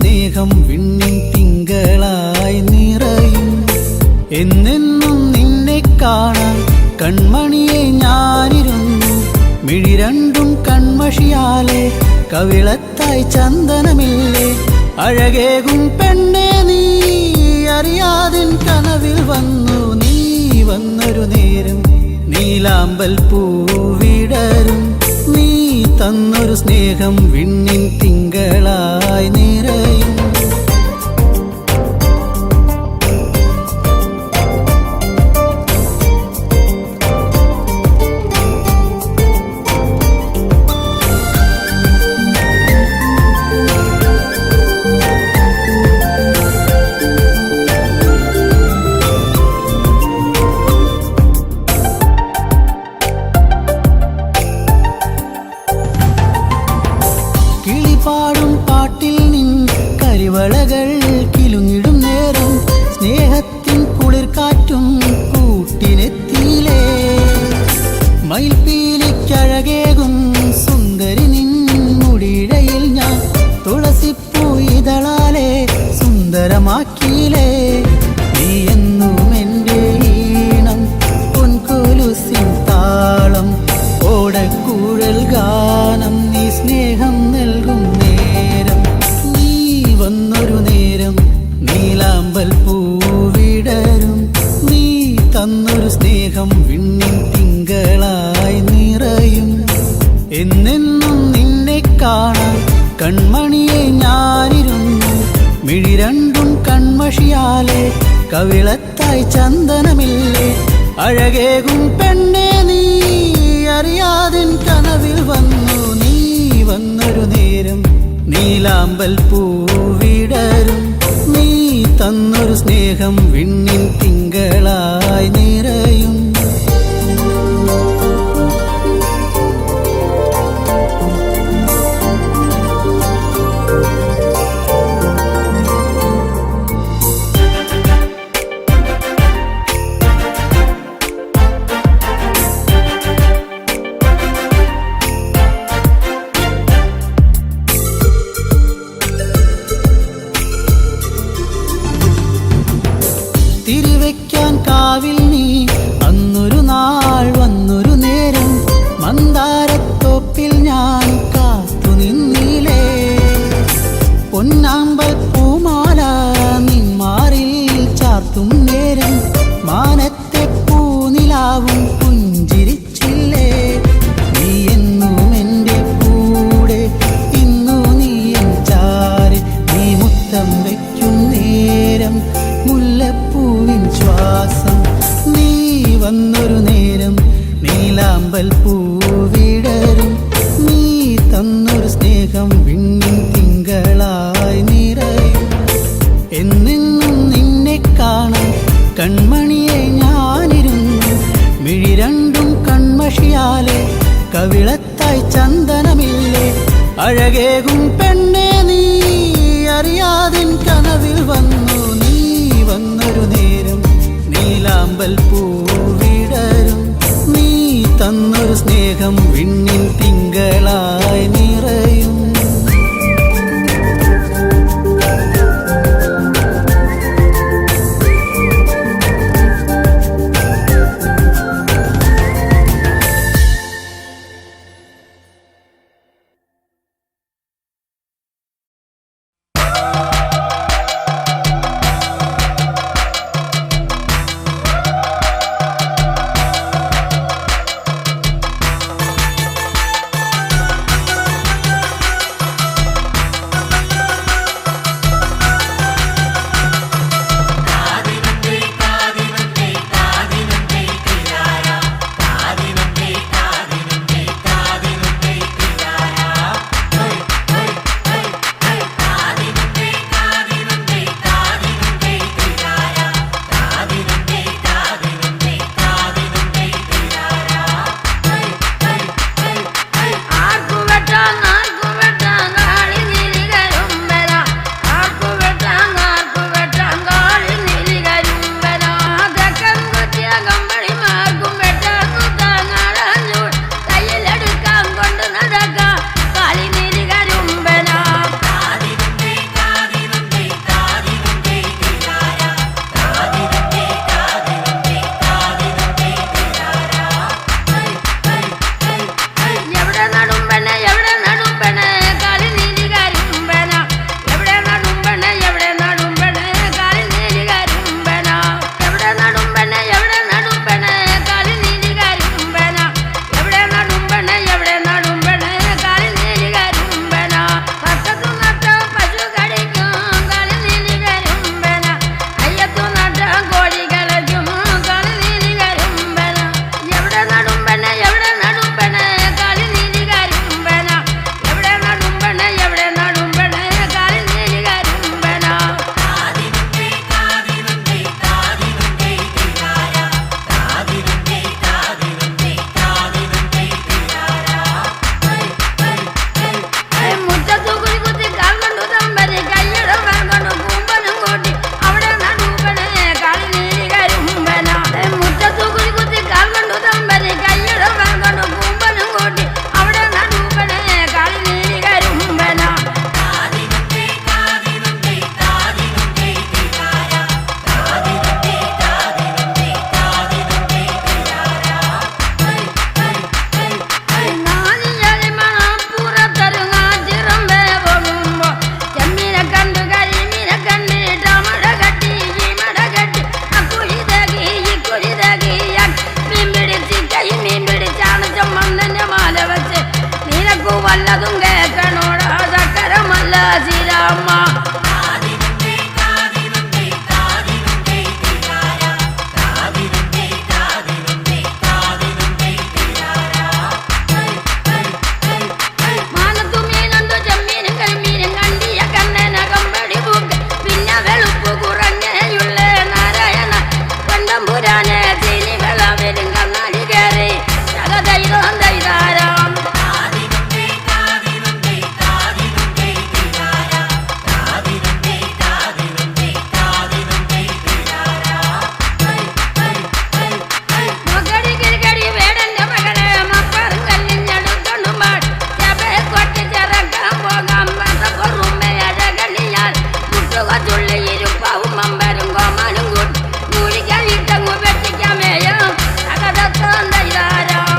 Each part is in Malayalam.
സ്നേഹം വിണ്ണിൻ തിങ്കളായി നിറയും. എന്നെന്നും നിന്നെ കാണാൻ കൺമണിയെ ഞാനിരുന്നു. മിഴി രണ്ടും കൺമഷിയാലെ കവിളത്തായി ചന്ദനമില്ലേ. അഴകേകും പെണ്ണെ നീ അറിയാതിൻ കനവിൽ വന്നു. നീ വന്നൊരു നേരം നീലാമ്പൽ പൂവിടരും. നീ തന്നൊരു സ്നേഹം വിണ്ണിൻ തിങ്കളായി നിറയും. പാടും പാട്ടിൽ നിൻ കരിവളകൾ കിലുങ്ങിടും നേരം സ്നേഹത്തിൻ കുളിർക്കാറ്റും കൂട്ടിനെത്തിയിലേ. മയിൽപ്പീലിക്കഴകേകും സുന്ദരി നിൻ മുടിയിഴയിൽ ഞാൻ തുളസിപ്പൂ ഇതളാലെ സുന്ദരമാക്കിയിലേ. നീ എന്നും എൻ്റെ ഈണം പൊൻകൊലുസിൻ താളം ഓടക്കൂഴൽ ഗാനം. നീ സ്നേഹം നൽകും നേരം നീ വന്നൊരു നേരം നീലാമ്പൽ പൂവിടരും. നീ തന്നൊരു സ്നേഹം വിണ്ണിൻ തിങ്കളായി നിറയും. എന്നെന്നും നിന്നെ കാണാൻ കൺമണിയെ ഞാനിരുന്നു. മിഴി രണ്ടും കൺമഷിയാലെ കവിളത്തായി ചന്ദനമില്ലേ. അഴകേകും പെണ്ണെ നീ അറിയാതിൻ കനവിൽ വന്നു. നീ വന്നൊരു നേരം നീലാമ്പൽ പൂവിടരും. നീ തന്നൊരു സ്നേഹം വിണ്ണിൻ തിങ്കളായി നിറയും. തിരിവെക്കാൻ കാവിൽ നീ അന്നൊരു നാൾ വന്നൊരു നേരം മന്ദാരത്തോപ്പിൽ ഞാൻ കാത്തു നിന്നിലേ. പൊന്നാമ്പൽ പൂമാല നിന്മാറിൽ ചാർത്തും നേരം മാനത്തെ പൂനിലാവും പുഞ്ചിരിച്ചില്ലേ. നീ എന്നും എൻ്റെ കൂടെ ഇന്നു നീ എൻ ചാരി. നീ മുത്തം വയ്ക്കും നേരം മുല്ലപ്പൂവിൻ ശ്വാസം. നീ വന്നൊരു നേരം നീലാമ്പൽ പൂവിടരും. നീ തന്നൊരു സ്നേഹം വിണ്ണിൻ തിങ്കളായി നിറയും. എന്നെന്നും നിന്നെ കാണാൻ കൺമണിയെ ഞാനിരുന്നു. മിഴി രണ്ടും കൺമഷിയാലെ കവിളത്തായി ചന്ദനമില്ലേ. അഴകേകും പെണ്ണെ നീ അറിയാതിൻ കനവിൽ വന്നു. നീ വന്നൊരു നേരം നീലാമ്പൽ പൂവിടരും. നീ തന്നൊരു സ്നേഹം വിണ്ണിൻ തിങ്കളായി നിറയും. ഇരുപ്പാവും അമ്പരും കോമാനും കൂട്ടി നൂലിക്കാൻ ഇട്ടങ്ങു വെട്ടിക്കാമേയും അകതത്തോന്തൈതാരം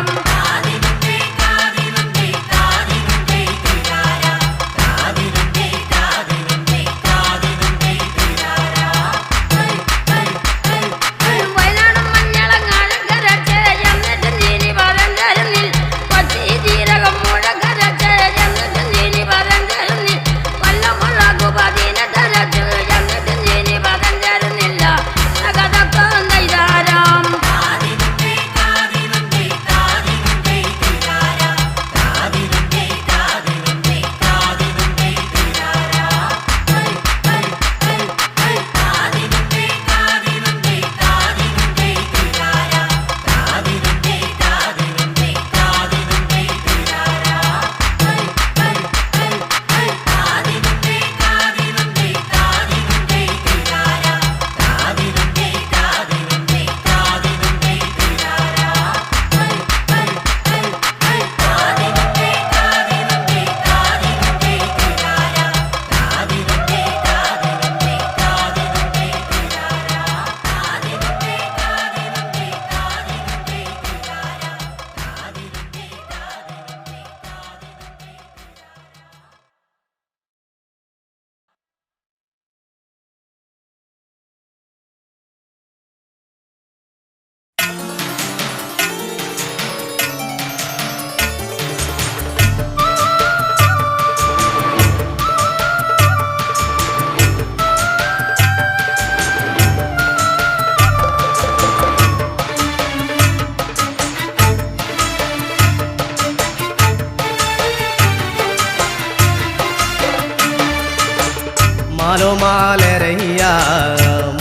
മാലോ മാലരയ്യ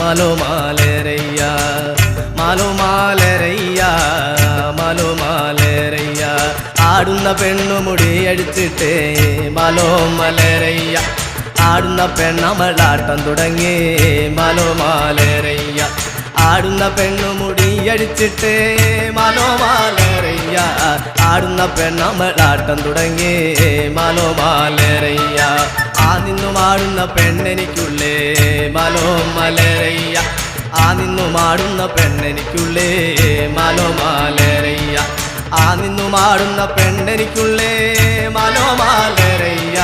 മാലോ മാലരയ്യ മാലോ മാലരയ്യ മാലോ മാലരയ്യ ആടുന്ന പെണ്ണുമുടി അടിച്ചിട്ടേ മാലോ മലരയ്യ ആടുന്ന പെണ്ണമളാട്ടം തുടങ്ങി മാലോ മാലരയ്യ ആടുന്ന പെണ്ണുമുടി അടിച്ചിട്ടേ മാലോ മാലരയ്യ ആടുന്ന പെണ്ണമളാട്ടം തുടങ്ങി മാലോ മാലരയ്യ ആ നിന്നു മാടുന്ന പെണ്ണെനിക്കുള്ളേ മാലോ മലരയ്യ ആ നിന്നു മാടുന്ന പെണ്ണെനിക്കുള്ളേ മാലോ മാലരയ്യ ആ നിന്നു മാടുന്ന പെണ്ണെനിക്കുള്ളേ മാലോ മാലരയ്യ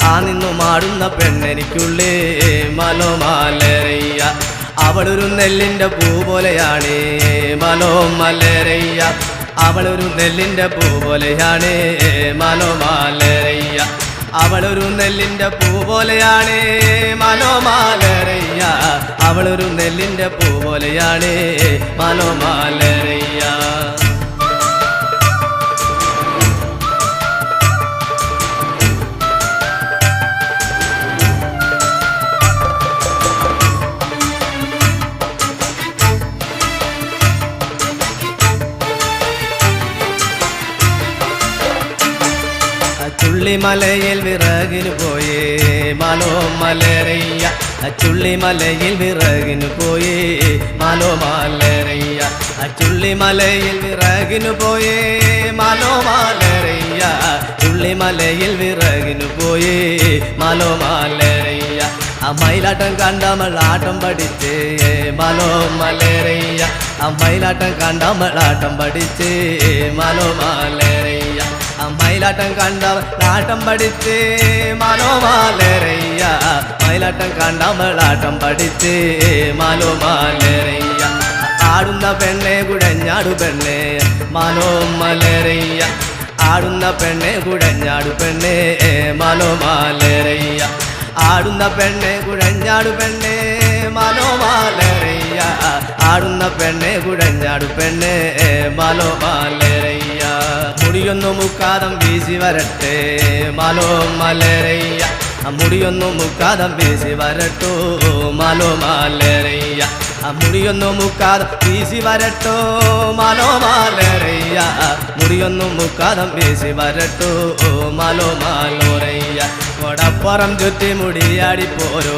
ആ നിന്നു മാടുന്ന പെണ്ണെനിക്കുള്ളേ മാലോ മാലരയ്യ അവളൊരു നെല്ലിൻ്റെ പൂ പോലെയാണ് മാലോ മലരയ്യ അവളൊരു നെല്ലിൻ്റെ പൂ പോലെയാണ് മാലോ മാലരയ്യ അവളൊരു നെല്ലിൻ്റെ പൂ പോലെയാണ് മാലോ മാലരയ്യ അവളൊരു നെല്ലിൻ്റെ പൂ പോലെയാണ് മാലോ മാലരയ്യ ചുള്ളിമലയിൽ വിറകിന് പോയേ മാലോ മലരയ്യ ചുള്ളിമലയിൽ വിറകിന് പോയേ മാലോ മാലരയ്യ ചുള്ളിമലയിൽ വിറകിന് പോയേ മാലോ മാലരയ്യ ചുള്ളിമലയിൽ വിറകിന് പോയേ മാലോ മാലരയ്യ മയിലാട്ടം കണ്ടമളാട്ടം പഠിച്ചേ മാലോ മലരയ്യ മയിലാട്ടം കണ്ടമളാട്ടം പഠിച്ചേ മാലോ മാലരയ്യ മയിലാട്ടം കണ്ടമളാട്ടം പഠിച്ചേ മാലോ മാലരയ്യ മയിലാട്ടം കണ്ടമളാട്ടം പഠിച്ചേ മാലോ മാലരയ്യ ആടുന്ന പെണ്ണെ കുഴഞ്ഞാടു പെണ്ണെ മാലോ മലരയ്യ ആടുന്ന പെണ്ണെ കുഴഞ്ഞാടു പെണ്ണെ മാലോ മാലരയ്യ ആടുന്ന പെണ്ണെ കുഴഞ്ഞാടു പെണ്ണെ മാലോ മാലരയ്യ ആടുന്ന പെണ്ണെ കുഴഞ്ഞാടു പെണ്ണെ മാലോ മാലരയ്യ മുടിയൊന്നു മുക്കാതം വീശി വരട്ടെ മാലോ മലരയ്യ മുടിയൊന്നു മുക്കാതം വീശി വരട്ടോ മാലോ മാലരയ്യ മുടിയൊന്നു മുക്കാതം വീശി വരട്ടോ മാലോ മാലരയ്യ മുടിയൊന്നു മുക്കാതം വീശി വരട്ടോ മാലോ മാലോരയ്യ കൊടപ്പുറം ചുറ്റി മുടിയാടിപ്പോരോ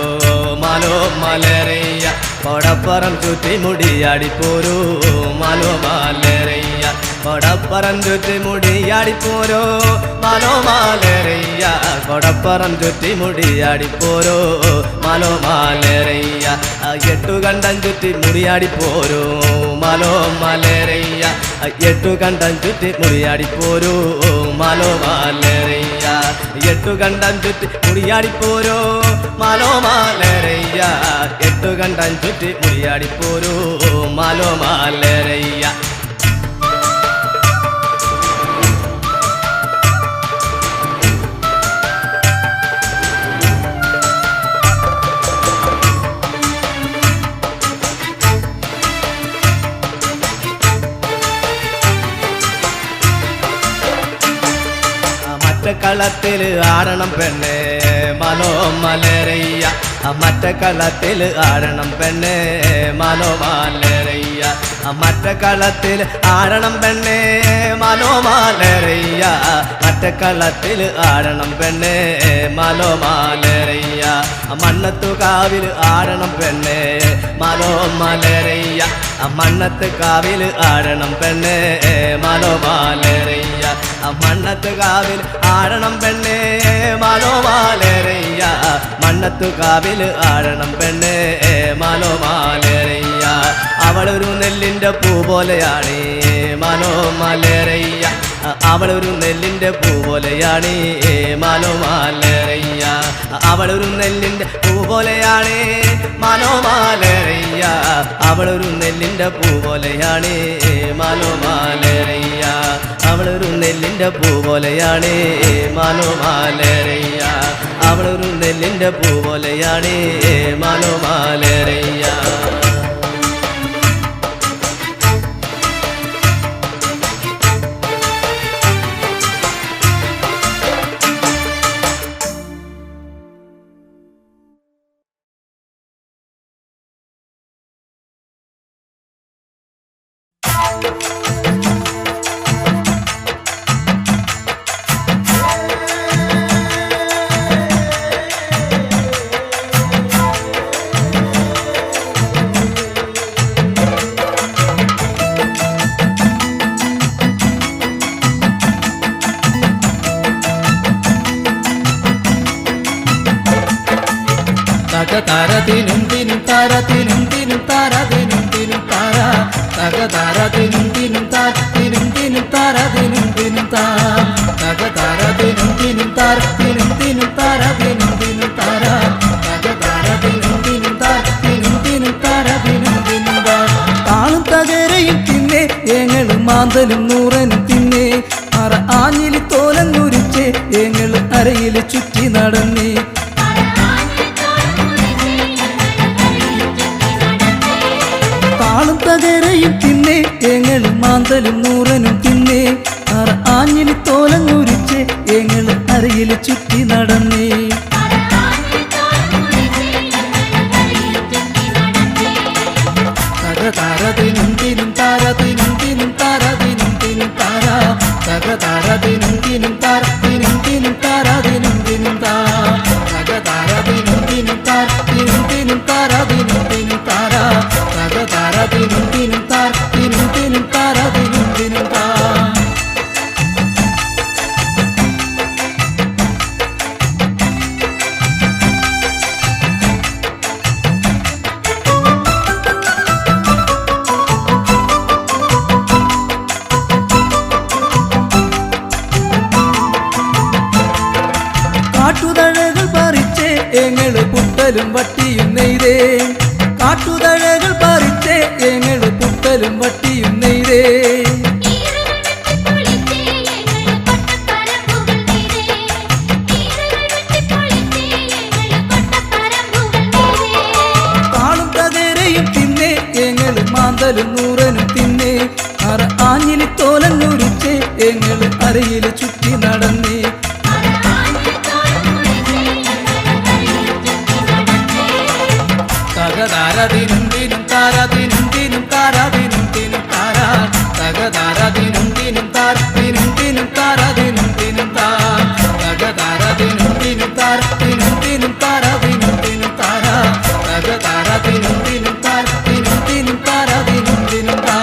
മാലോ മലരയ്യ കൊടപ്പുറം ചുറ്റി മുടിയാടിപ്പോരോ മാലോ മാലരയ്യ കൊടപ്പുറം ചുറ്റി മുടിയാടിപ്പോരോ മാലോ മാലരയ്യ കൊടപ്പുറം ചുറ്റി മുടിയാടിപ്പോരോ മാലോ മാലേരയ്യ എട്ടു കണ്ടം ചുറ്റി മുറിയാടി പോരൂ മാലോ മാലേരയ്യ എട്ടു കണ്ടം ചുറ്റി മുറിയാടി പോരൂ മാലോ മാലേരയ്യ എട്ടു കണ്ടം ചുറ്റി മുറിയാടി പോരൂ മാലോ മാലേരയ്യ എട്ടു കണ്ടം ചുറ്റി മുറിയാടി പോരൂ മാലോ മാലേരയ്യ മറ്റക്കളത്തിൽ ആടണം പെണ്ണേ മാലോ മാലേരയ്യ മറ്റക്കളത്തിൽ ആടണം പെണ്ണേ മാലോ മാലേരയ്യ മറ്റക്കളത്തിൽ ആടണം പെണ്ണേ മാലോ മാലേരയ്യ മറ്റക്കളത്തിൽ ആടണം പെണ്ണേ മാലോ മാലേരയ്യ മണ്ണത്തു കാവിൽ ആടണം പെണ്ണേ മാലോ മാലേരയ്യ മണ്ണത്ത് കാവിൽ ആടണം പെണ്ണേ മാലോ മാലേരയ്യ മണ്ണത്ത് കാവിൽ ആടണം പെണ്ണേ മാലോ മാലേരയ്യ മണ്ണത്തു കാവിൽ ആടണം പെണ്ണേ മാലോ മാലേരയ്യ അവളൊരു നെല്ലിൻ്റെ പൂ പോലെയാണ് മാലോ മാലേരയ്യ അവളൊരു നെല്ലിൻ്റെ പൂ പോലെയാണ് മാലോ മാലേരയ്യ അവളൊരു നെല്ലിൻ്റെ പൂ പോലെയാണ് മാലോ മാലേരയ്യ അവളൊരു നെല്ലിൻ്റെ പൂ പോലെയാണ് മാലോ മാലേരയ്യ അവളൊരു നെല്ലിൻ്റെ പൂ പോലെയാണ് മാലോ മാലേരയ്യ അവളൊരു നെല്ലിൻ്റെ പൂ പോലെയാണ് മാലോ മാലേരയ്യ തകതാരതിനും തിനും താരതിനും തിനും താരതിനും തിനും താര തകതാരതിനും തിനും താരതിനും തിനും താരതിനും തിനും താ തകതാരതിനും തിനും താരതിനും തിനും താരതിനും തിനും താര തകതാരതിനും തിനും താരതിനും തിനും താരതിനും തിനും താ താളും തകരയും തിന്നേ ഏങ്ങളും മാന്തലും നൂറനും തിന്നേ അറ ആഞ്ഞിലി തോലങ്ങുരിച്ചേ ഏങ്ങളും അരയിൽ ചുറ്റി നടന്നേ താളും തകരയും തിന്നേ ഏങ്ങളും മാന്തലും നൂറനും തിന്നേ അറ ആഞ്ഞിലി തോലങ്ങുരിച്ച് ഏങ്ങളും അരയിൽ ചുറ്റി നടന്നേ തകതാരതിനും തിനും താരതിനും തിനും താരതിനും തിനും താര തകതാരതിനും തിനും താരതിനും തിനും താരതിനും തിനും താ തകതാരതിനും തിനും താരതിനും തിനും താരതിനും തിനും താര തകതാരതിനും തിനും താരതിനും തിനും താരതിനും തിനും താ കാട്ടുതഴകൾ പറിച്ചേ ഏങ്ങള് പുട്ടലും വട്ടിയും നെയ്തേ കാട്ടുതഴകൾ പറിച്ചേ ഏങ്ങള് പുട്ടലും വട്ടിയും നെയ്തേ താളും തകരയും തിന്നേ ഏങ്ങള് മാന്തലും നൂറനും തിന്നേ അറ ആഞ്ഞിലി തോലന്നുരിച്ചേ ഏങ്ങള് അരയിൽ ചുറ്റി നടന്നേ തകതാരതിനും തിനും താരതിനും തിനും താരതിനും തിനും താര തകതാരതിനും തിനും താരതിനും തിനും താരതിനും തിനും താ തകതാരതിനും തിനും താരതിനും തിനും താരതിനും തിനും താര തകതാരതിനും തിനും താരതിനും തിനും താരതിനും തിനും താ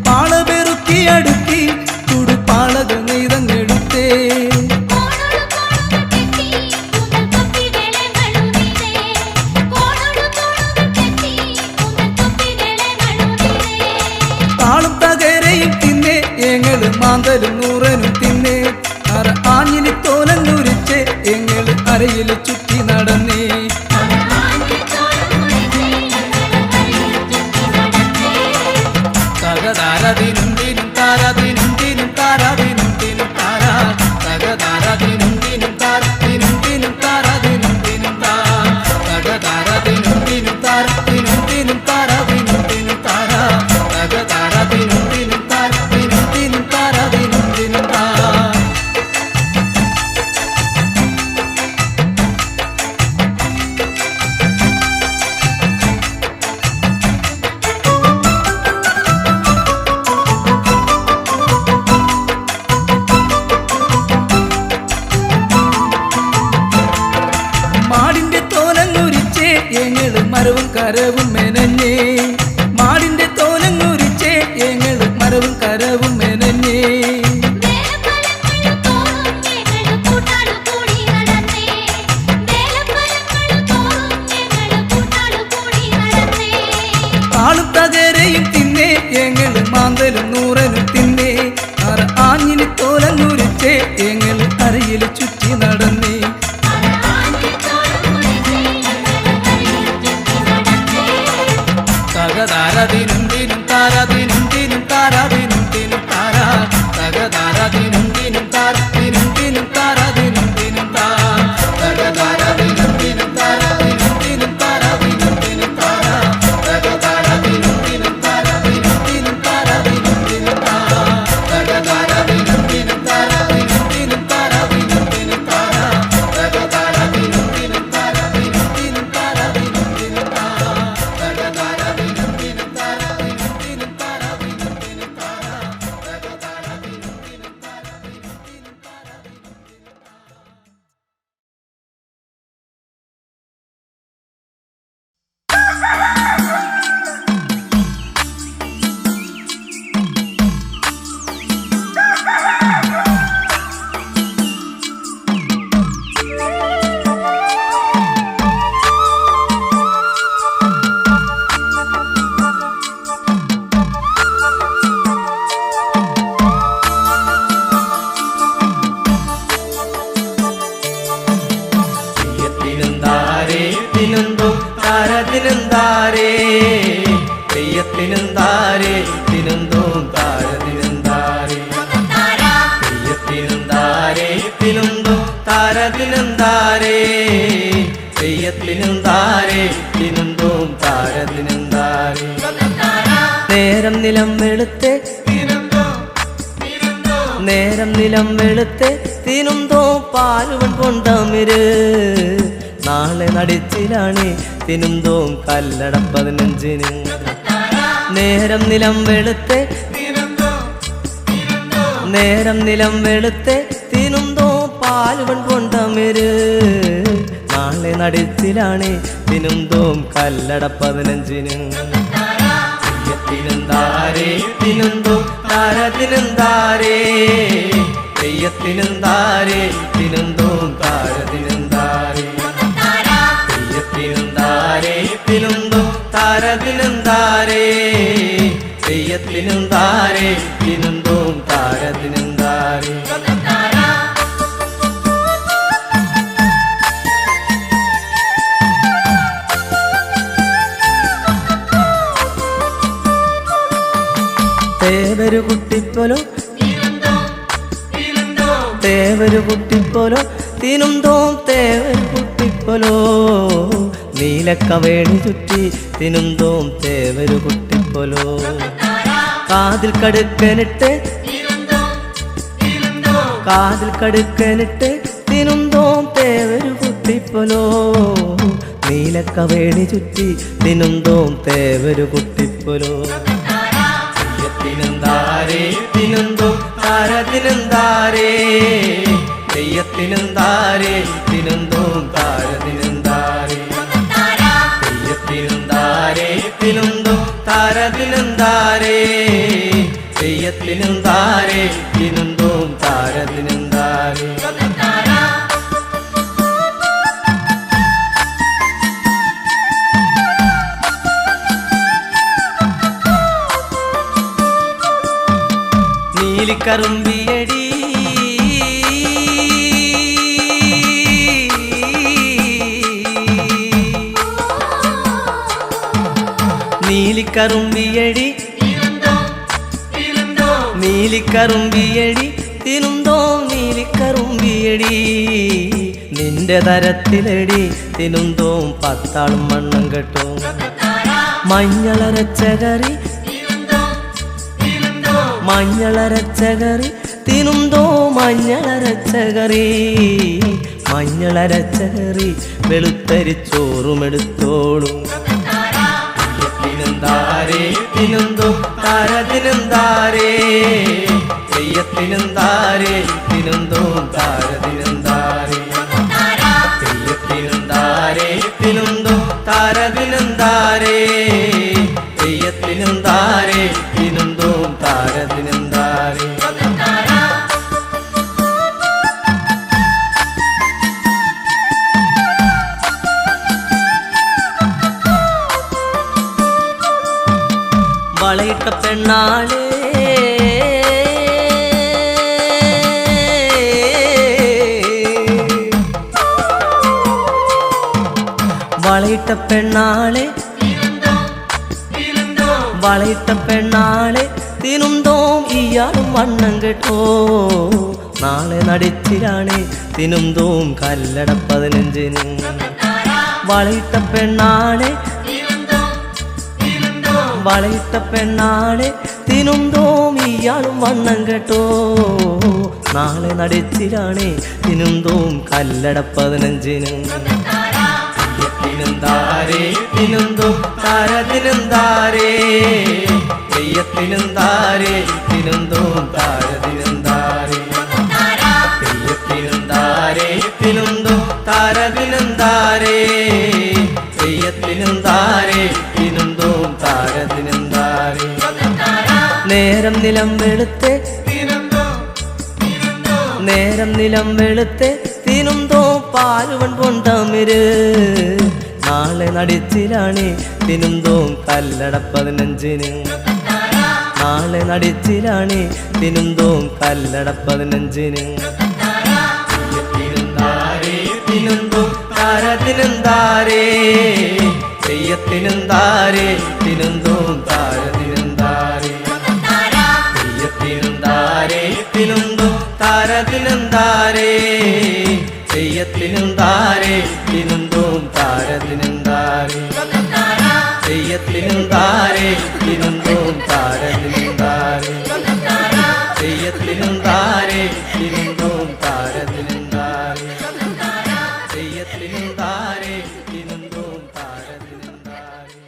പാള പെറുക്കി അടുക്കി തുടുപ്പാളകൾ നെയ്തങ്ങെടുത്തേ താളും തകരയും തിന്നേ എങ്ങള് മാന്തലും നൂറനും തിന്നേ അറ ആഞ്ഞിലി തോലങ്ങുരിച്ച് എങ്ങള് അരയിൽ ചുറ്റി നടന്നേ തകതാരതിനും ദിനും താരതിനും ദിനും താരതിനും ദിനും താര തകതാരതിനും ദിനും താരതിനും ദിനും താരതിനും ദിനും താ തകതാരതിനും ദിനും താരതിനും ദിനും താരതിനും ദിനും താര തകതാരതിനും ദിനും താരതിനും ദിനും താരതിനും ദിനും താ മാടിന്റെ തോലങ്ങുരിച്ചേ എങ്ങള് മരവും കരവും മെനഞ്ഞേ മാടിന്റെ തോലങ്ങുരിച്ചേ എങ്ങള് മരവും കരവും മെനഞ്ഞേ താളും തകരയും തിന്നേ എങ്ങള് മാന്തലും നൂറനും തിന്നേ അറ ആഞ്ഞിലി തോലങ്ങുരിച്ചേ എങ്ങള് അരയിൽ ചുറ്റി നടന്നേ തകതാരതിനും ദിനും താരതിനും ദിനും താരതിനും ദിനും താര തകതാരതിനും ദിനും താരതിനും ദിനും താരതിനും ദിനും താ തകതാരതിനും ദിനും താരതിനും ദിനും താരതിനും ദിനും താര തകതാരതിനും ദിനും താരതിനും ദിനും താരതിനും ദിനും താ തകതാരതിനും ദിനും താരതിനും ദിനും താരതിനും ദിനും താര തകതാരതിനും ദിനും താരതിനും ദിനും താരതിനും ദിനും താ തകതാരതിനും ദിനും താരതിനും ദിനും താരതിനും ദിനും താര തകതാരതിനും ദിനും താരതിനും ദിനും താരതിനും തെയ്യത്തിനും താരേ തിനുന്തോം താരതിനും താരേ തെയ്യത്തിനും താരേ തിനുന്തോം താരതിനും താരേ തെയ്യത്തിനും താരേ തിനുന്തോം താരതിനും താരേ നേരം നിലം വെളുത്തെ നേരം നിലം വെളുത്തെ തിനുന്തോം പാലുവൻ കൊണ്ടമിര് നാളെ നടിച്ചിലാണ് തിനുന്തോം കല്ലട 15-ന് നേരം നിലം വെളുത്തെ നേരം നിലം വെളുത്തെ തിനുന്തോം പാലുവൻ കൊണ്ടമിര് നാളെ നടിച്ചിലാണ് തിനുന്തോം കല്ലട 15-ന് തെയ്യത്തിനും താരേ തിനുന്തോം താരതിനും താരേ തെയ്യത്തിനും താരേ തിനുന്തോം താരതിനും താരേ തെയ്യത്തിനും താരേ തിനുന്തോം താരതിനും താരേ തെയ്യത്തിനും താരേ തിനുന്തോം താരതിനും താരേ തേവരു കുട്ടിപ്പോലോ തേവരു കുട്ടിപ്പോലോ തിനുന്തോം തേവരു കുട്ടിപ്പോലോ നീലക്കവേണി ചുറ്റി തിനുന്തോം തേവരു കുട്ടിപ്പോലോ കാതിൽ കടുക്കനിട്ട് കാതിൽ കടുക്കനിട്ട് തിനുന്തോം തേവരു കുട്ടിപ്പോലോ നീലക്കവേണി ചുറ്റി തിനുന്തോം തേവരു കുട്ടിപ്പോലോ തെയ്യത്തിനും താരേ തിനുന്തോം താരതിനും താരേ തെയ്യത്തിനും താരേ തിനുന്തോം താരതിനും താരേ തെയ്യത്തിനും താരേ തിനുന്തോം താരദിനം താരേ തെയ്യത്തിനും താരേ തിനുന്തോം താരദിനം താരേ നീലിക്കറുമ്പിയടി നീലിക്കറുമ്പിയടി നീലിക്കറുമ്പിയടി തിനുന്തോ നീലിക്കറുമ്പിയടി നിന്റെ തരത്തിലടി തിനുന്തോം പത്താളും മണ്ണം കെട്ടും മഞ്ഞളരച്ചകറി മഞ്ഞളരച്ചകറി തിനുന്തോ മഞ്ഞളരച്ചകറി മഞ്ഞളരച്ചകറി വെളുത്തരിച്ചോറുമെടുത്തോളും താരേ തിനുന്തോ താരദിനം താരേ തെയ്യത്തിനും താരേ തിനുന്തോ താരദിനം താരേ തെയ്യത്തിനും താരേ തിനുന്തോ താരദിനം താരേ തെയ്യത്തിനും താരേ തിനുന്തോ താരദിനം താരേ വളയിട്ട പെണ്ണാളേ വളയിട്ട പെണ്ണാളെ വളയിട്ട പെണ്ണാളെ തിനുന്തോം ഇയാളും വണ്ണം കേട്ടോ നാളെ നടിച്ചിലാണ് തിനുന്തോം കല്ലട 15 വളയിട്ട പെണ്ണാളെ വളയിട്ട പെണ്ണാളെ തിനുന്തോം ഇയാളും വണ്ണം കേട്ടോ നാളെ നടിച്ചിലാണ് തിനുന്തോം കല്ലട 15 താരേ തിനുന്തോ താരദിനം താരേ തെയ്യത്തിനും താരേ തിനുന്തോ താരദിനം താരേ തെയ്യത്തിനും താരേ തിനുന്തോ താരദിനം താരേ തെയ്യത്തിനും താരേ തിനുന്തോ താരദിനം താരേ നേരം നിലം വെളുത്തെ നേരം നിലം വെളുത്തെ തിനുന്തോ പാലുവൻ പൊണ്ടമിര് നാളെ നടിച്ചിലാണ് തിനുന്തോം കല്ലട 15 നാളെ നടിച്ചിലാണ് തിനുന്തോം കല്ലട 15 തിനുന്തോ താരദിനം താരേ തെയ്യത്തിനും താരേ തിനുന്തോം താരദിനം താരേ തെയ്യത്തിനും താരേ തിനുന്തോ താരദിനം താരേ തെയ്യത്തിനും താരേ തിനുന്തോം താരദിനം താരേ തെയ്യത്തിനും താരേ തിനുന്തോം താരദിനം താരേ തെയ്യത്തിനും താരേ തിനുന്തോം താരദിനം താരേ തെയ്യത്തിനും താരേ തിനുന്തോം താരദിനം താരേ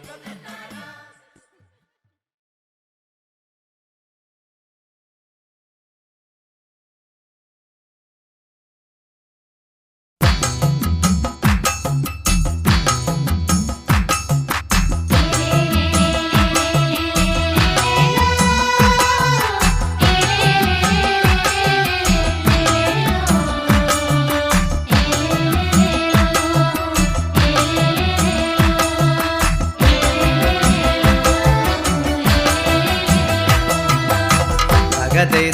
ദഗതൈ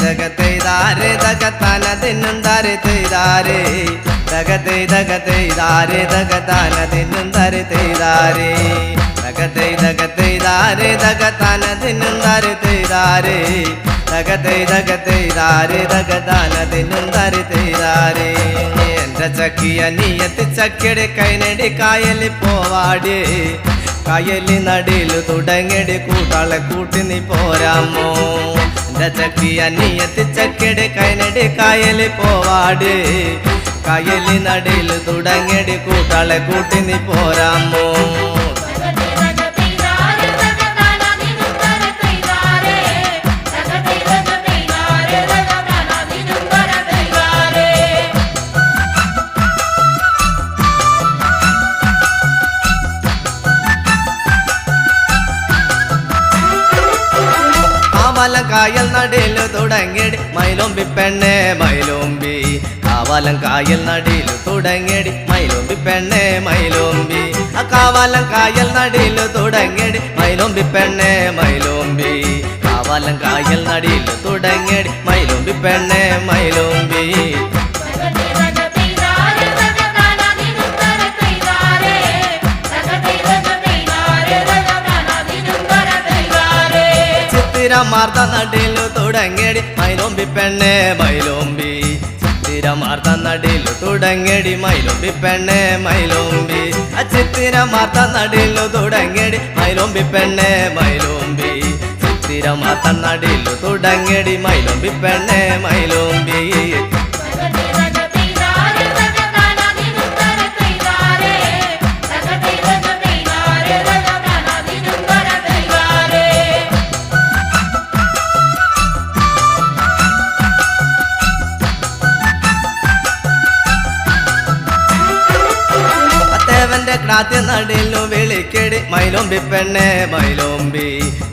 ദഗതന ദിന്നും ദാരെ തൈദാരേ ദഗതൈ ദാരെ ദഗതന ദിന്നും ദാരെ തൈദാരേ ദഗതൈ ദാരെ ദഗതന ദിന്നും ദാരെ തൈദാരേ ദഗതൈ ദാരെ ദഗതന ദിന്നും ദാരെ തൈദാരേ എന്റെ ചക്കിയ നീയത്തി ചക്കിയുടെ കൈനടി കായലി പോവാടേ കായലി നടിയില് തുടങ്ങടി കൂട്ടാളെ കൂട്ടി നീ പോരാമോ എന്റെ ചക്കിയ നീയത്തി ചക്കിയുടെ കൈനടി കായലി പോവാട് കായലി നടിയില് തുടങ്ങടി കൂട്ടാളെ കൂട്ടി നീ പോരാമോ കാവാലം കായൽ നടയില് തുടങ്ങിയടി മൈലോമ്പി പെണ്ണെ മൈലോമ്പി കാവാലം കായൽ നടയില് തുടങ്ങിയടി മൈലോമ്പി പെണ്ണെ മൈലോമ്പി കാവാലം കായൽ നടയില് തുടങ്ങിയടി മൈലോമ്പി പെണ്ണെ മൈലോമ്പി കാവാലം കായൽ നടയില് തുടങ്ങിയടി മൈലോമ്പി പെണ്ണെ മൈലോമ്പി ചിത്തിരമാർത്ത നടയില് തുടങ്ങിയടി മൈലോമ്പി പെണ്ണെ മൈലോമ്പി ചിത്തിരമാർത്ത നടയില് തുടങ്ങിയടി മൈലോമ്പി പെണ്ണെ മൈലോമ്പി ചിത്തിരമാർത്ത നടയില് തുടങ്ങിയടി മൈലോമ്പി പെണ്ണെ മൈലോമ്പി ചിത്തിരമാർത്ത നടയില് തുടങ്ങിയടി മൈലോമ്പി പെണ്ണെ മൈലോമ്പി ക്രാത്യ നടയിലു വിളിക്കടി മൈലോമ്പി പെണ്ണെ മൈലോമ്പി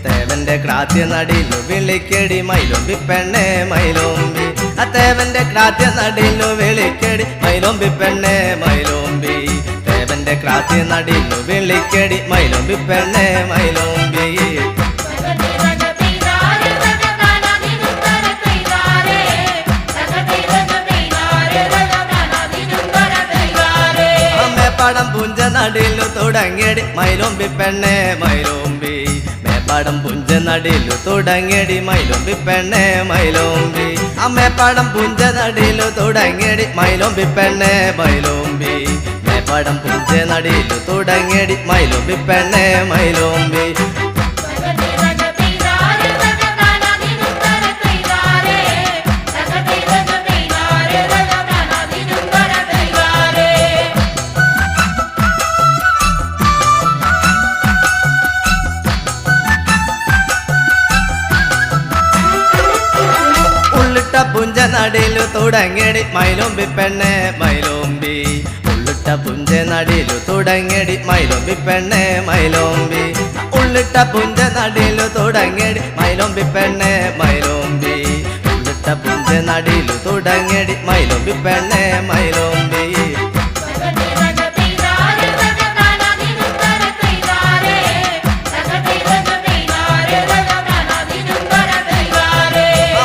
തേവന്റെ ക്രാത്യ നടയിലു വിളിക്കടി മൈലോമ്പി പെണ്ണെ മൈലോമ്പി തേവന്റെ ക്രാത്യ നടയിലു വിളിക്കടി മൈലോമ്പി പെണ്ണെ മൈലോമ്പി തേവന്റെ ക്രാത്യ നടയിലു വിളിക്കടി മൈലോമ്പി പെണ്ണെ മൈലോമ്പി മേപ്പാടം പുഞ്ച നടയിലു തുടങ്ങിയടി മൈലോമ്പി പെണ്ണെ മൈലോമ്പി മേപ്പാടം പുഞ്ച നടയിലു തുടങ്ങിയടി മൈലോമ്പി പെണ്ണെ മൈലോമ്പി മേപ്പാടം പുഞ്ച നടയിലു തുടങ്ങിയടി മൈലോമ്പി പെണ്ണെ മൈലോമ്പി മേപ്പാടം പുഞ്ച നടയിലു തുടങ്ങിയടി മൈലോമ്പി പെണ്ണെ മൈലോമ്പി പുഞ്ച നടയിലു തുടങ്ങിയടി മൈലോമ്പി പെണ്ണെ മൈലോമ്പി ഉള്ളിട്ട പുഞ്ച നടയിലു തുടങ്ങിയടി മൈലോമ്പി പെണ്ണെ മൈലോമ്പി ഉള്ളിട്ട പുഞ്ച നടയിലു തുടങ്ങിയടി മൈലോമ്പി പെണ്ണെ മൈലോമ്പി ഉള്ളിട്ട പുഞ്ച നടയിലു തുടങ്ങിയടി മൈലോമ്പി പെണ്ണെ മൈലോമ്പി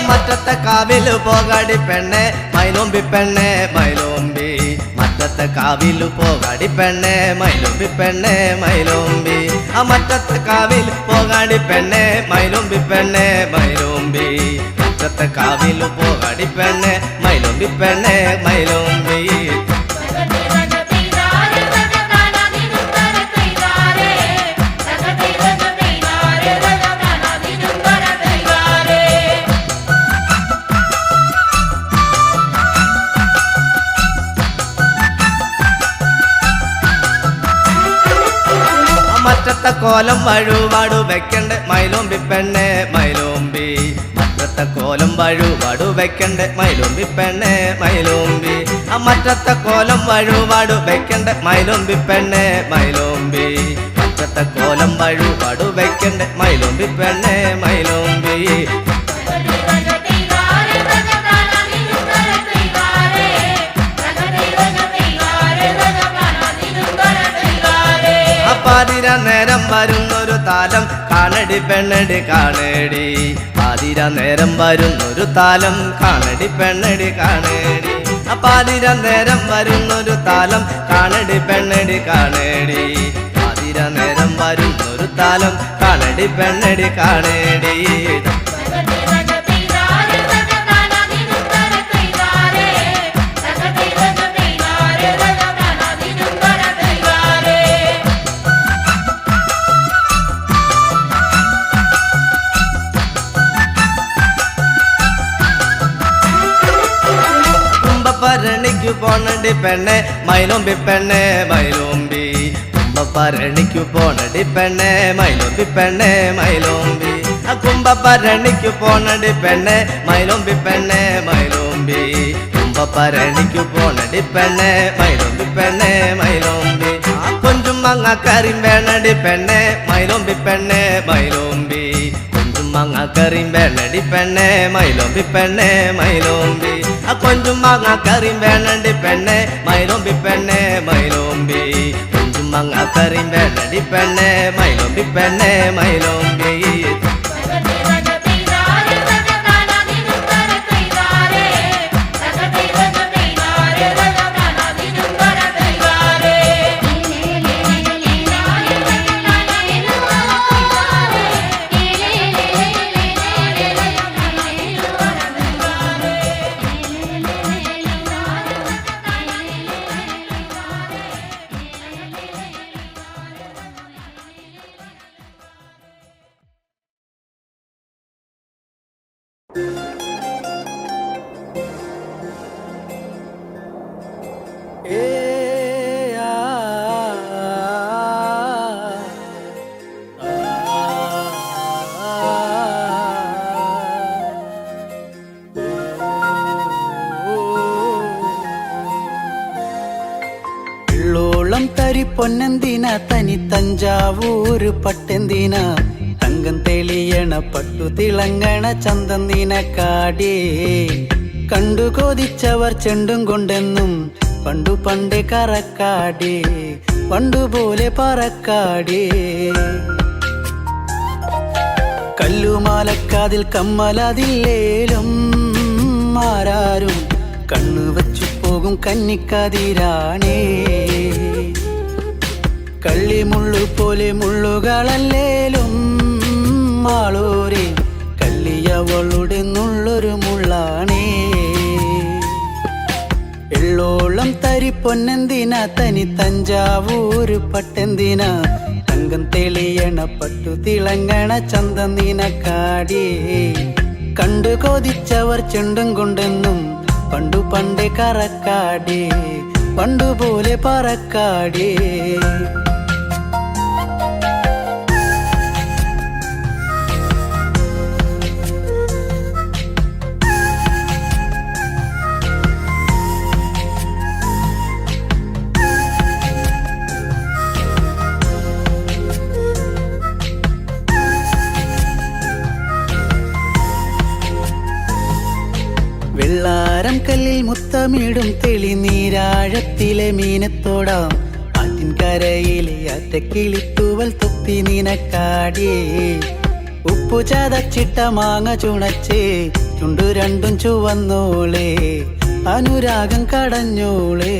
മറ്റത്തെ കാവിലു പോകാടി പെണ്ണെ മൈലോമ്പി പെണ്ണെ മൈലോമ്പി മറ്റത്തെ കാവിലു പോകാടി പെണ്ണെ മൈലോമ്പി പെണ്ണെ മൈലോമ്പി മറ്റത്തെ കാവിൽ പോകാടി പെണ്ണെ മൈലോമ്പി പെണ്ണെ മൈലോമ്പി മറ്റത്തെ കാവിലു പോകാടി പെണ്ണെ മൈലോമ്പി പെണ്ണെ മൈലോമ്പി മറ്റത്തെ കോലം വഴുവാടു വെക്കണ്ട മൈലോമ്പി പെണ്ണെ മൈലോമ്പി മറ്റത്തെ കോലം വഴുവാടു വെക്കണ്ട മൈലോമ്പി പെണ്ണെ മൈലോമ്പി മറ്റത്തെ കോലം വഴുവാടു വെക്കണ്ട മൈലോമ്പി പെണ്ണെ മൈലോമ്പി മറ്റത്തെ കോലം വഴുവാടു വെക്കണ്ട മൈലോമ്പി പെണ്ണെ മൈലോമ്പി പാതിര നേരം വരുന്നൊരു താലം കാണടി പെണ്ണടി കാണേടി പാതിര നേരം വരുന്നൊരു താലം കാണടി പെണ്ണടി കാണേടി പാതിര നേരം വരുന്നൊരു താലം കാണടി പെണ്ണടി കാണേടി പാതിര നേരം വരുന്നൊരു താലം കാണടി പെണ്ണടി കാണേടി പരണിക്കു പോണടി പെണ്ണെ മൈലോമ്പി പെണ്ണെ മൈലോമ്പി കുംഭപ്പരണിക്കു പോണടി പെണ്ണെ മൈലോമ്പി പെണ്ണെ മൈലോമ്പി കുംഭപ്പരണിക്കു പോണടി പെണ്ണെ മൈലോമ്പി പെണ്ണെ മൈലോമ്പി കുംഭപ്പരണിക്കു പോണടി പെണ്ണെ മൈലോമ്പി പെണ്ണെ മൈലോമ്പി കൊഞ്ചും മങ്ങാക്കറിയും വേണടി പെണ്ണെ മൈലോമ്പി പെണ്ണെ മൈലോമ്പി കൊഞ്ചും മാങ്ങാക്കറിയും വേണടി പെണ്ണെ മൈലോമ്പി പെണ്ണെ മൈലോമ്പി കൊഞ്ചും മാങ്ങാക്കറിയും വേണടി പെണ്ണെ മൈലോമ്പി പെണ്ണെ മൈലോമ്പി കൊഞ്ചും മാങ്ങാക്കറിയും വേണടി പെണ്ണെ മൈലോമ്പി പെണ്ണെ മൈലോമ്പി തരി പൊന്നെന്തിന തനി തഞ്ചാവൂര് പട്ടെന്തിന തങ്കം തെളിയണ പട്ടു തിളങ്ങണ ചന്തന്തിന കാടേ കണ്ടു കൊതിച്ചവർ ചെണ്ടും കൊണ്ടെന്നും പണ്ടു പണ്ടേ കറക്കാടേ പണ്ടുപോലെ പറക്കാടേ കല്ലുമാലക്കാതിൽ കമ്മലതില്ലേലും ആരാരും കണ്ണു വച്ചു പോകും കന്നിക്കതിരാണേ കള്ളിമുള്ളു പോലെ മുള്ളുകളല്ലേലും ആളൂരെ കല്ലിയവളുടെ നുള്ളൊരു മുള്ളാണേ എള്ളോളം തരി പൊന്നെന്തിന തനി തഞ്ചാവൂര് പട്ടെന്തിന തങ്കം തെളിയണ പട്ടു തിളങ്ങണ ചന്തന്തിന കാടേ കണ്ടു കൊതിച്ചവർ ചെണ്ടും കൊണ്ടെന്നും പണ്ടു പണ്ടേ കറക്കാടേ പണ്ടുപോലെ പറക്കാടേ വെള്ളാരം കല്ലിൽ മുത്തമിടും തെളിനീരാഴത്തിലെ മീനത്തോടാം ആറ്റിൻ കരയിലെ അറ്റക്കിളിത്തൂവൽ തൊപ്പി നിനക്കാടേ ഉപ്പു ചതച്ചിട്ട മാങ്ങ ചുണച്ചേ ചുണ്ടു രണ്ടും ചുവന്നോളേ അനുരാഗം കടഞ്ഞോളേ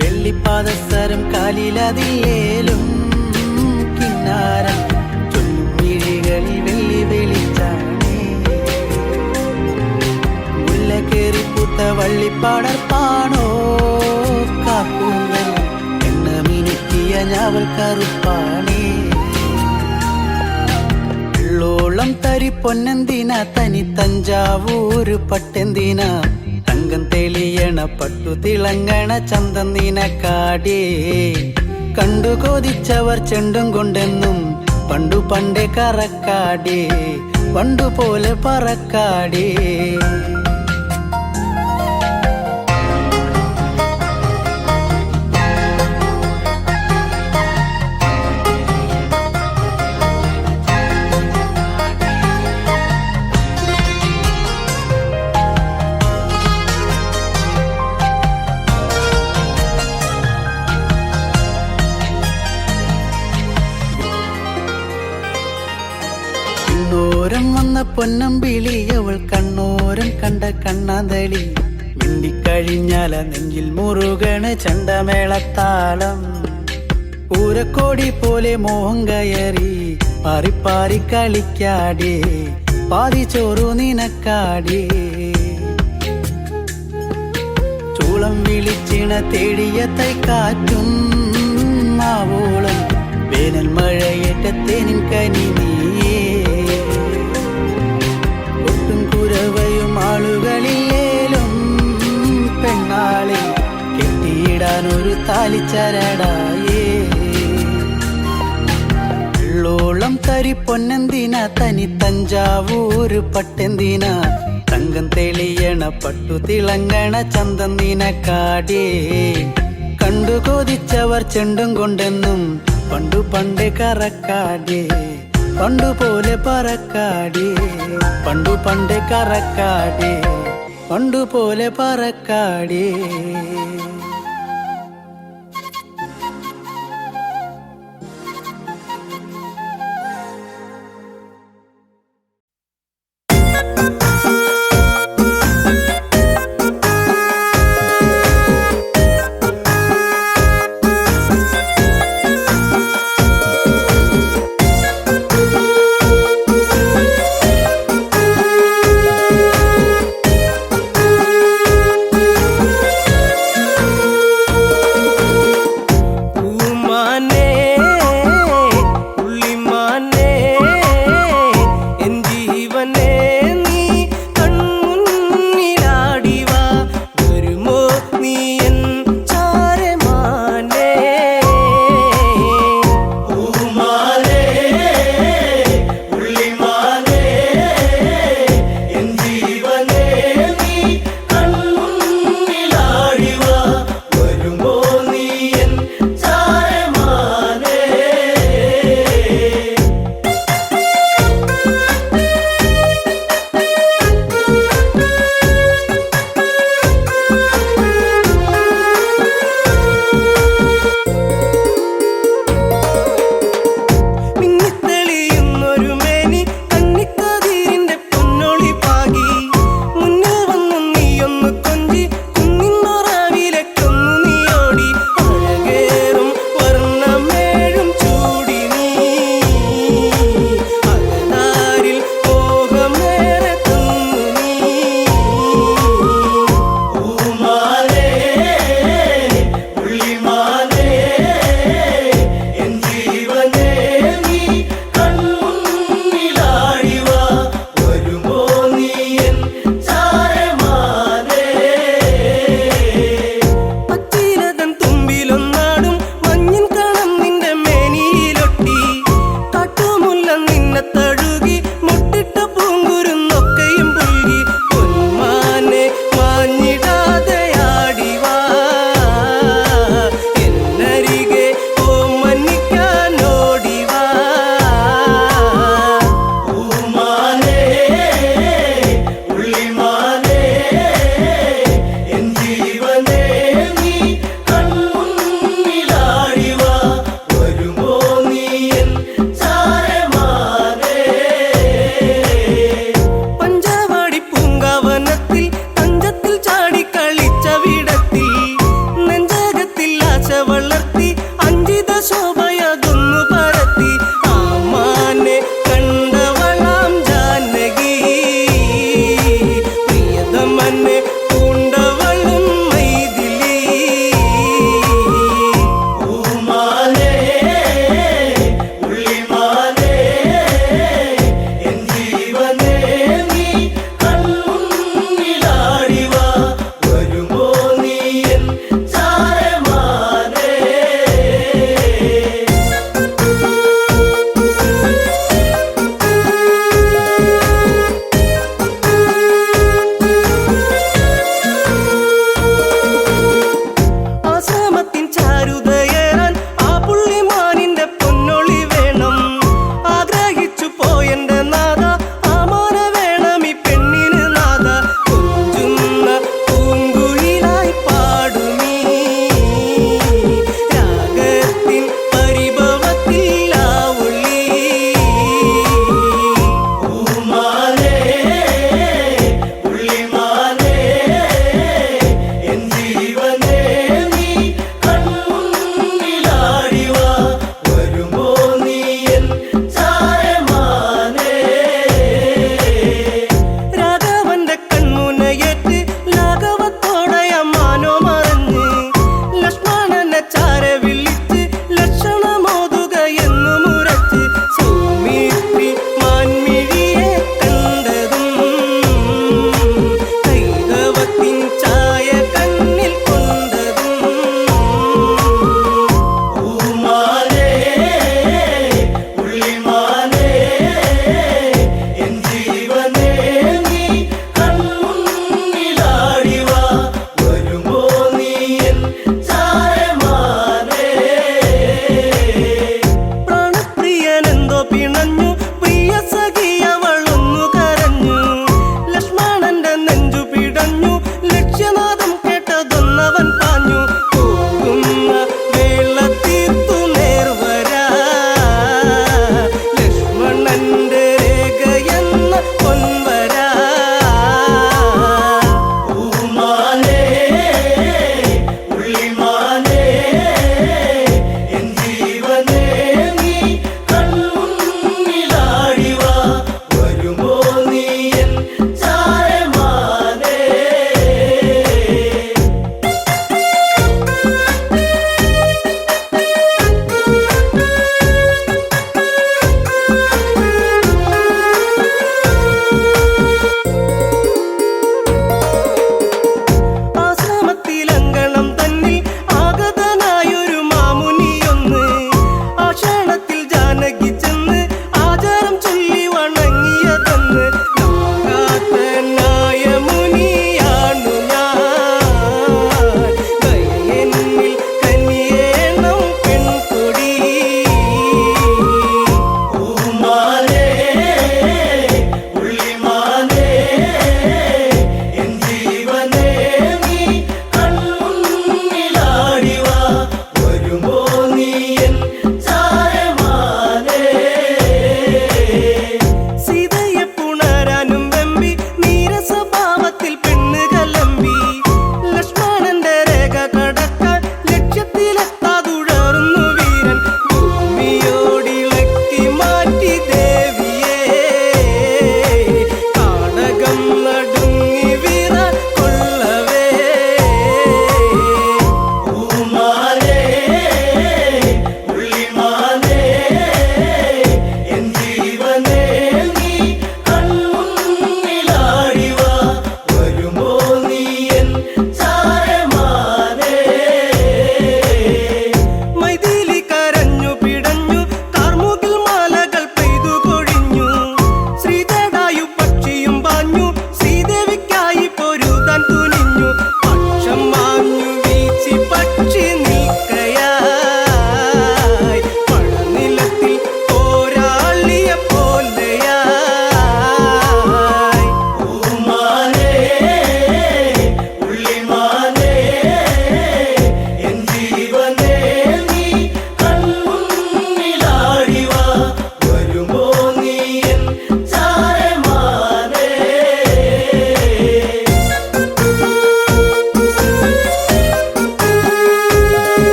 വെള്ളിപ്പാദസരം കാലിലതിലേലും കിന്നാരം ചൊല്ലും മിഴികളിൽ വെള്ളി വെളിച്ചാണേ കേറിപ്പൂത്ത വള്ളിപ്പാടർപ്പാണോ കാക്കൂന്നൽ എണ്ണ മിനുക്കിയ ഞാവൽ കറുപ്പാണേ വെള്ളോളം തരി പൊന്നെന്തിന തനി തഞ്ചാവൂര് പട്ടെന്തിന തങ്കം തെളിയണ പട്ടു തിളങ്ങണ ചന്തന്തിന കാടേ കണ്ടു കൊതിച്ചവർ ചെണ്ടും കൊണ്ടെന്നും പണ്ടു പണ്ടേ കറക്കാടേ പണ്ടുപോലെ പറക്കാടേ വന്ന പൊന്നമ്പിളി അവൾ കണ്ണോരം കണ്ട കണ്ണാന്തളി മിണ്ടിക്കഴിഞ്ഞാല നെഞ്ചിൽ മുറുകണ് ചണ്ടമേളത്താളം പൂരക്കോടി പോലെ മോഹം കയറി പാറിപ്പാറി കളിക്കാടേ പാതി ചോറു നിനക്കാടേ ചൂളം വിളിച്ചിണ തേടിയ തൈക്കാറ്റും ആവോളം വേനൽ മഴയേറ്റത്തേനിൻ കനി നീയേ ഒട്ടും കുരവയും ആളുകളിലേലും പെണ്ണാളെ കെട്ടിയിടാനൊരു താലിച്ചരടായേ വെള്ളോളം തരി പൊന്നെന്തിന തനി തഞ്ചാവൂര് പട്ടെന്തിന തങ്കം തെളിയണ പട്ടു തിളങ്ങണ ചന്തന്തിന കാടേ കണ്ടു കൊതിച്ചവർ ചെണ്ടും കൊണ്ടെന്നും പണ്ടു പണ്ടേ കറക്കാടേ പണ്ടുപോലെ പറക്കാടി പണ്ടു പണ്ടേ കറക്കാടി പണ്ടുപോലെ പറക്കാടി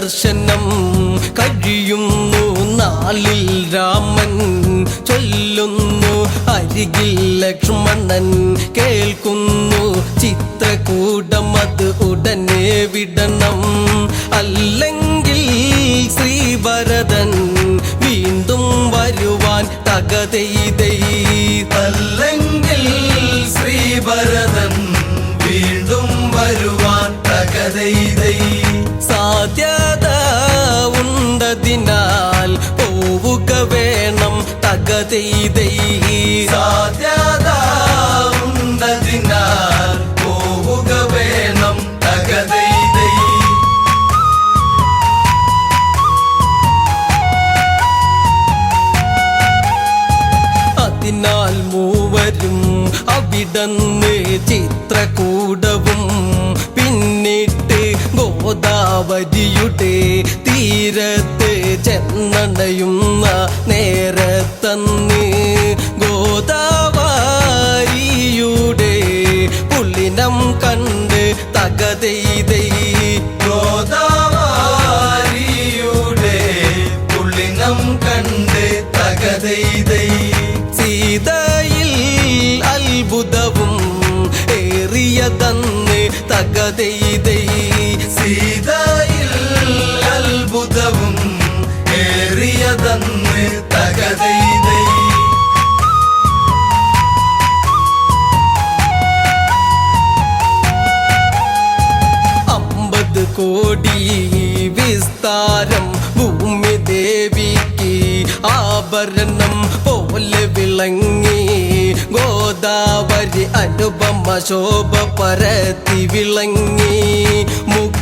ദർശനം കഴിയുന്നു നാളിൽ രാമൻ ചൊല്ലുന്നു അരികിൽ ലക്ഷ്മണൻ കേൾക്കുന്നു ചിത്രകൂടം അത് ഉടനെ വിടണം അല്ലെങ്കിൽ ശ്രീഭരതൻ വീണ്ടും വരുവാൻ തകതൈതൈ അല്ലെങ്കിൽ ശ്രീഭരതൻ വീണ്ടും വരുവാൻ തകതൈതൈ സാധ്യത ഉണ്ടതിനാൽ പോവുക വേണം തകതൈതൈ സാധ്യത ഉണ്ടതിനാൽ പോവുക വേണം തകതൈതൈ അതിനാൽ മൂവരും അവിടന്ന് ചിത്രകൂടവും പിന്നിട്ട് ഗോദാവരിയുടെ തീരത്ത് ചെന്നണയുന്ന നേരത്തന്ന് ഗോദാവരിയുടെ പുള്ളിനം കണ്ട് തകതൈതൈ ഗോദാവരിയുടെ പുള്ളിനം കണ്ട് തകതൈതൈ സീതയിൽ അത്ഭുതവും ഏറിയതന്ന് തകതൈതൈ സീതയിൽ അത്ഭുതവും ഏറിയതന്ന് തകതൈതൈ 50 കോടി വിസ്താരം ഭൂമി ദേവിക്ക് ആഭരണം പോലെ വിളങ്ങി ഗോദാവരി അനുപമ ശോഭ പരത്തി വിളങ്ങി മുഗ്ധതയേറുന്ന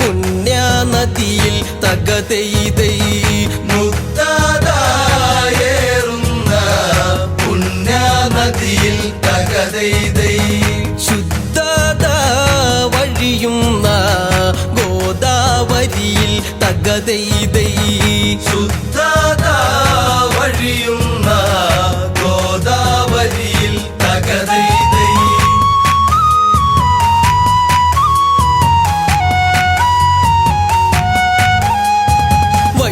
പുണ്യനദിയിൽ തകതൈതൈ മുക്തതയേറുന്ന പുണ്യനദിയിൽ തകതൈതൈ ശുദ്ധത വഴിയുന്ന ഗോദാവരിയിൽ തകതൈതൈ ശുദ്ധത വഴിയുന്ന ഗോദാവരിയിൽ തകതൈതൈ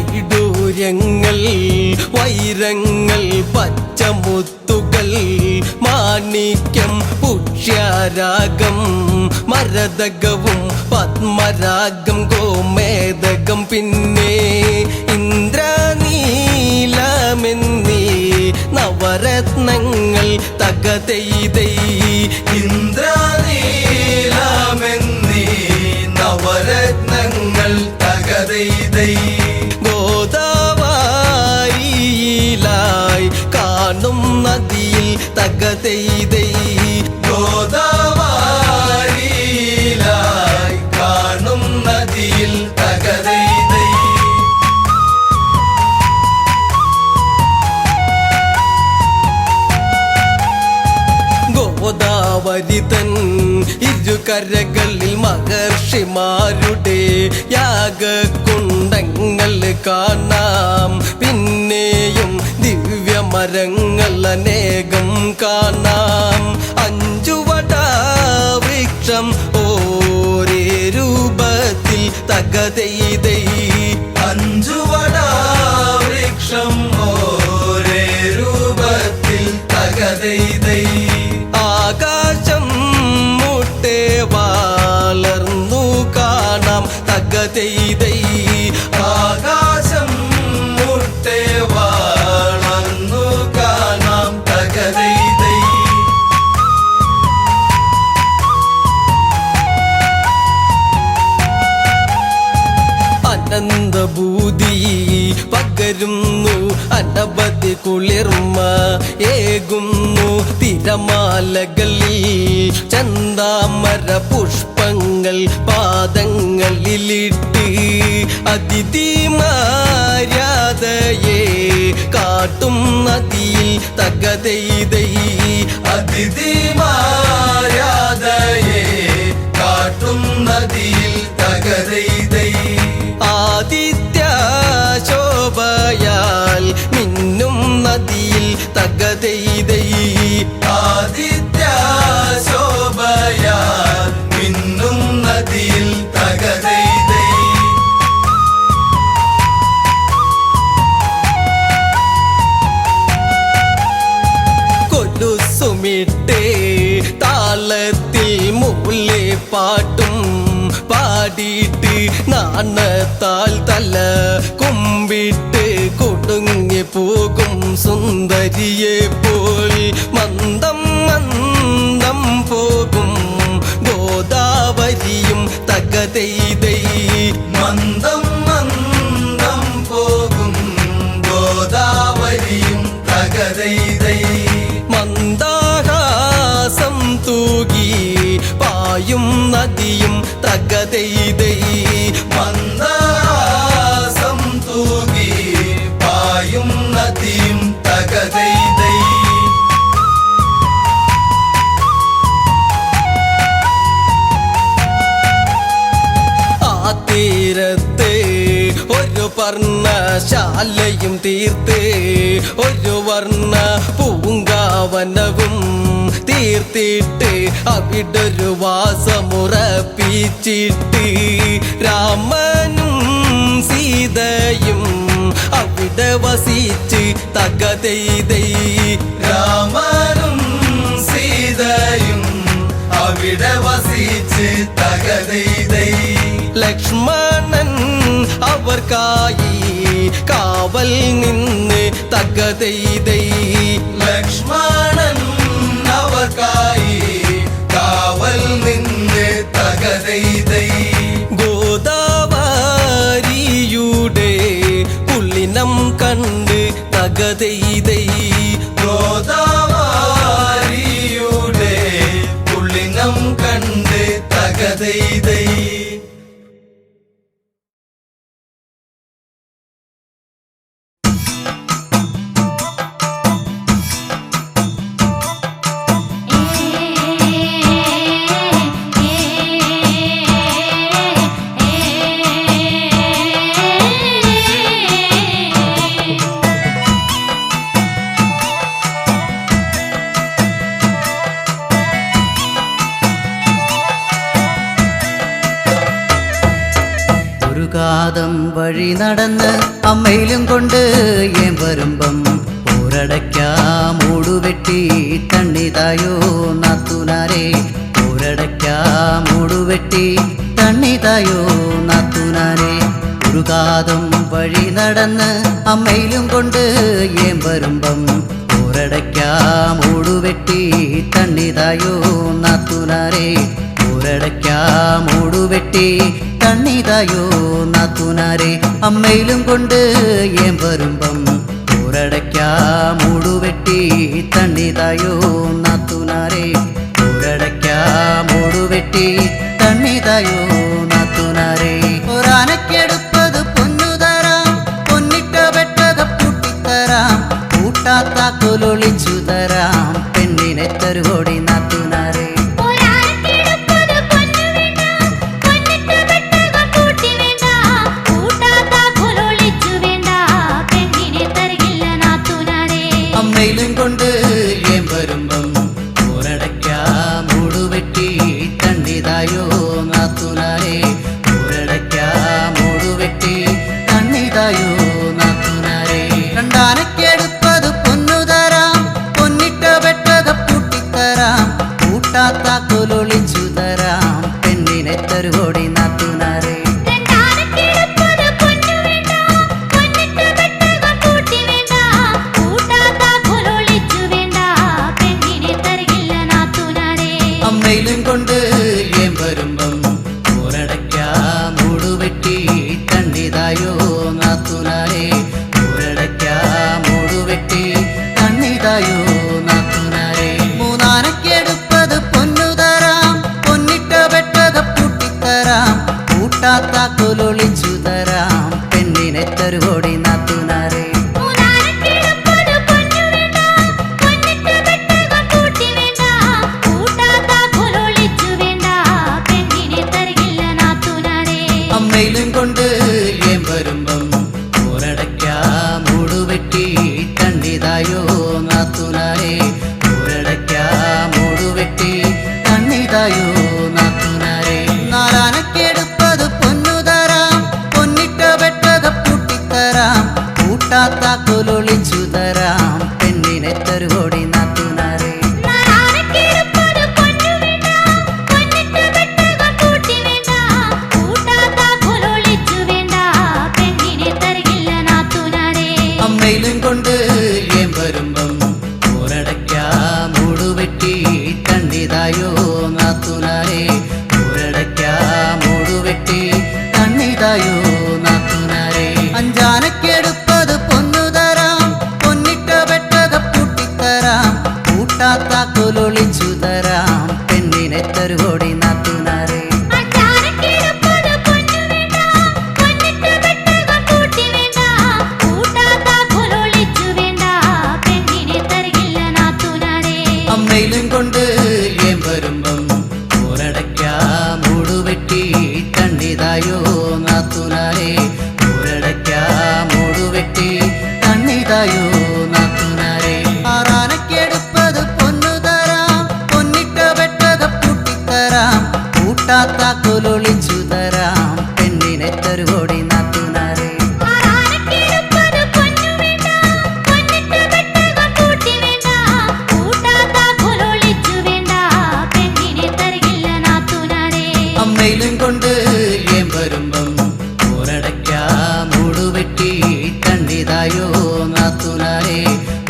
വൈഡൂര്യങ്ങൾ വൈരങ്ങൾ പച്ചമുത്തുകൾ മാണിക്യം പുഷ്യരാഗം മരതകവും പത്മരാഗം ഗോമേതകം പിന്നെ ഇന്ദ്രനീലമെന്നീ നവരത്നങ്ങൾ തകതൈതൈ ഇന്ദ്രനീലമെന്നീ നവരത്നങ്ങൾ തകതൈതൈ ഗോദാവരിയിലായി കാണും നദിയിൽ തകതൈതൈ ഗോദാവരിയിലായി കാണും നദിയിൽ തകതൈതൈ ഗോദാവരിതൻ ഇരുകരകളിൽ മഹർഷിമാരുടെ യാഗകുണ്ടങ്ങൾ കാണാം പിന്നെയും ദിവ്യമരങ്ങൾ അനേകം കാണാം 5 വടവൃക്ഷം ഓരേ രൂപത്തിൽ തകതൈതൈ 5 വടവൃക്ഷം ഓരേ രൂപത്തിൽ തകതൈതൈ ആകാശം മുട്ടെ വളർന്നു കാണാം തകതൈതൈ ആകാശം മുട്ടെ വളർന്നു കാണാം തകതൈതൈ അനന്തഭൂതി പകരുന്നു അനവധി കുളിർമ ഏകുന്നു തിരമാലകളിൽ ചന്താമര പുഷ്പങ്ങൾ പാദങ്ങളിലിട്ട് അതിഥി മര്യാദയെ കാട്ടും നദിയിൽ തകതൈതൈ അതിഥി മര്യാദയെ കാട്ടും നദിയിൽ തകതൈതൈ ആദിത്യ ശോഭയാൽ മിന്നും നദിയിൽ തകതൈതൈ ആദിത്യ ശോഭയാൽ മിന്നും നദിയിൽ പാടിയിട്ട് നാണത്താൽ തല കുമ്പിട്ട് കൊടുങ്ങി പോകും സുന്ദരിയെ പോൽ മന്ദം മന്ദം പോകും ഗോദാവരിയും തകതെയ്തൈ മന്ദം മന്ദം പോകും ഗോദാവരിയും തകതെയ്തൈ മന്ദാഹാസം തൂകി പായും നദിയും തകതെയ്തൈ മന്ദാസം തൂകി പായും നദിയും തകതെയ്തൈ ആ തീരത്ത് ഒരു പർണശാലയും തീർത്ത് ഒരു വർണ്ണ പൂങ്കാവനവും തീർത്തിട്ട് അവിടൊരു വാസമുറപ്പിച്ചിട്ട് രാമനും സീതയും അവിടെ വസിച്ച് തകതെയ്തൈ രാമനും സീതയും അവിടെ വസിച്ച് തകതെയ്തൈ ലക്ഷ്മണൻ അവർക്കായി കാവൽ നിന്ന് തകതെയ്തൈ ലക്ഷ്മണൻ അവർക്കായി കാവൽ നിന്ന് തകതെയ്തൈ ഗോദാവരിയുടെ പുള്ളിനം കണ്ട് തകതെയ്തൈ ഗോദാവരിയുടെ പുള്ളിനം കണ്ട് തകതെയ്തൈ കാതം വഴി നടന്ന് അമ്മയിലും കൊണ്ട് ഏൻ വരുമ്പം പോരടയ്ക്കാ മൂടുവെട്ടി തണ്ണിതായോ നാത്തുനാരെ പോരടയ്ക്കാ മൂടുവെട്ടി തണ്ണിതായോ നാത്തുനാരെ ഒരു കാതം വഴി നടന്ന് അമ്മയിലും കൊണ്ട് ഏൻ വരുമ്പം പോരടയ്ക്കാ മൂടുവെട്ടി തണ്ണിതായോ നാത്തുനാരെ പോരടയ്ക്കാ മൂടുവെട്ടി തണ്ണിതായോ നാത്തുനാരെ അമ്മയിലും കൊണ്ട് ഏൻ വരുമ്പം പോരടയ്ക്കാ മൂടുവെട്ടി തണ്ണിതായോ നാത്തുനാരെ പോരടയ്ക്കാ മൂടുവെട്ടി തണ്ണിതായോ നാത്തുനാരെ ഒരാനക്കെടുപ്പത് പൊന്നു തരാം പൊന്നിട്ട വെട്ടക പൂട്ടിത്തരാം കൂട്ടാത്താക്കൊലൊളിച്ചു തരാം പെണ്ണിനെ തരുവോടി നാത്തുനാരെ അമ്മയിലും കൊണ്ട് ഏൻ വരുമ്പം പോരടയ്ക്കാ മൂടുവെട്ടി തണ്ണിതായോ നാത്തുനാരെ പോരടയ്ക്കാ മൂടുവെട്ടി തണ്ണിതായോ നാത്തുനാരെ രണ്ടാനക്കെടുപ്പത് പൊന്നു തരാം പൊന്നിട്ട വെട്ടക പൂട്ടിത്തരാം കൂട്ടാത്താക്കൊലൊളിച്ചു തരാം പെണ്ണിനെ തരുവോടി നാത്തുനാരെ അമ്മയിലും കൊണ്ട് ഏൻ വരുമ്പം പോരടയ്ക്കാ മൂടുവെട്ടി തണ്ണിതായോ നാത്തുനാരെ പോരടയ്ക്കാ മൂടുവെട്ടി തണ്ണിതായോ നാത്തുനാരെ മൂന്നാനക്കെടുപ്പത് പൊന്നു തരാം പൊന്നിട്ട വെട്ടക പൂട്ടിത്തരാം കൂട്ടാത്താക്കൊലൊളിച്ചു തരാം പെണ്ണിനെ തരുവോടി നാത്തുനാരെ അമ്മയിലും കൊണ്ട് ഏൻ വരുമ്പം പോരടയ്ക്കാ മൂടുവെട്ടി തണ്ണിതായോ നാത്തുനാരെ പോരടയ്ക്കാ മൂടുവെട്ടി തണ്ണിതായോ നാത്തുനാരെ നാലാനക്കെടുപ്പത് പൊന്നു തരാം പൊന്നിട്ട വെട്ടക പൂട്ടിത്തരാം കൂട്ടാത്താക്കൊലൊളിച്ചു തരാം പെണ്ണിനെ തരുവോടി നാത്തുനാരെ തന്നിതായോ നാത്തുനാരെ ഊരടയ്ക്കാമൂടുവെട്ടി തന്നിതായോ നാത്തുനാരെ ആറാനക്കെടുപ്പത് പൊന്നു തരാം പൊന്നിട്ട വെട്ടക പൂട്ടിത്തരാം കൂട്ടാത്ത കൊലൊളിച്ചു തരാം പെണ്ണിനെ തരുവോടി നാത്തുനാരെ അമ്മയിലും കൊണ്ട് ഏം വരുമ്പം ഊരടയ്ക്കാമൂടുവെട്ടി തന്നിതായോ നാത്തുനാരെ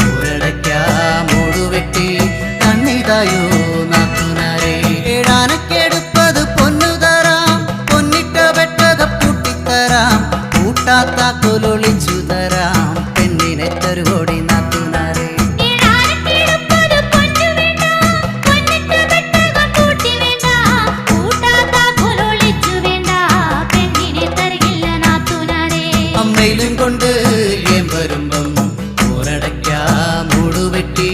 ഊരടയ്ക്കാമൂടുവെട്ടി തന്നിതായോ നാത്തുനാരെ ഏഴാനക്കെടുപ്പത് പൊന്നു തരാം പൊന്നിട്ട വെട്ടക പൂട്ടിത്തരാം കൂട്ടാത്ത കൊലൊളിച്ചു തരാം പെണ്ണിനെ തരുവോടി നാത്തുനാരെ അമ്മയിലും കൊണ്ട് ഏം വരുമ്പം ഊരടയ്ക്കാമൂടുവെട്ടി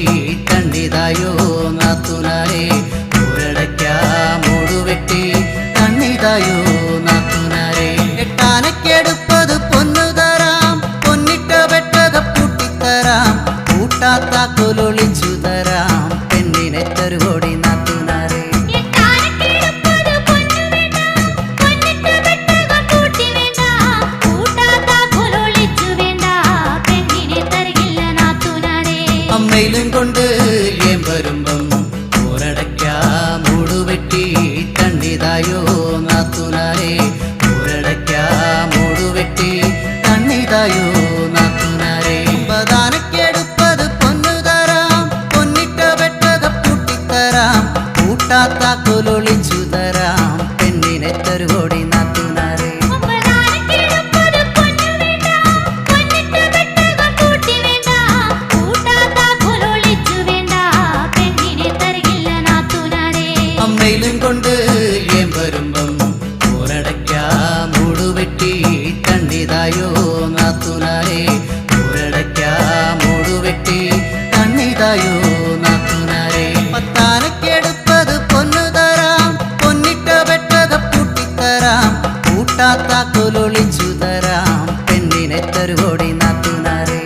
തന്നിതായോ നാത്തുനാരെ ഊരടയ്ക്കാമൂടുവെട്ടി തന്നിതായോ നാത്തുനാരെ എട്ടാനക്കെടുപ്പത് പൊന്നു തരാം പൊന്നിട്ട വെട്ടക പൂട്ടിത്തരാം കൂട്ടാത്ത കൊലൊളിച്ചു തരാം പെണ്ണിനെ തരുവോടി നാത്തുനാരെ അമ്മയിലും കൊണ്ട് ഏം വരുമ്പം ഊരടയ്ക്കാമൂടുവെട്ടി തന്നിതായോ നാത്തുനാരെ ഊരടയ്ക്കാമൂടുവെട്ടി തന്നിതായോ നാത്തുനാരെ ഒമ്പതാനക്കെടുപ്പത് പൊന്നു തരാം പൊന്നിട്ട വെട്ടക പൂട്ടിത്തരാം കൂട്ടാത്ത കൊലൊളിച്ചു തരാം പെണ്ണിനെ തരുവോടി നാത്തുനാരെ അമ്മയിലും കൊണ്ട് ഏം വരുമ്പം ഊരടയ്ക്കാമൂടുവെട്ടി തന്നിതായോ നാത്തുനാരെ ഊരടയ്ക്കാമൂടുവെട്ടി തന്നിതായോ നാത്തുനാരെ പത്താനക്കെടുപ്പത് പൊന്നു തരാം പൊന്നിട്ട വെട്ടക പൂട്ടിത്തരാം കൂട്ടാത്ത കൊലൊളിച്ചു തരാം പെണ്ണിനെ തരുവോടി നാത്തുനാരെ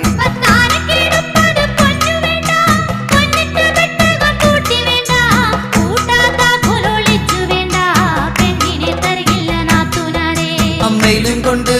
അമ്മയിലും കൊണ്ട്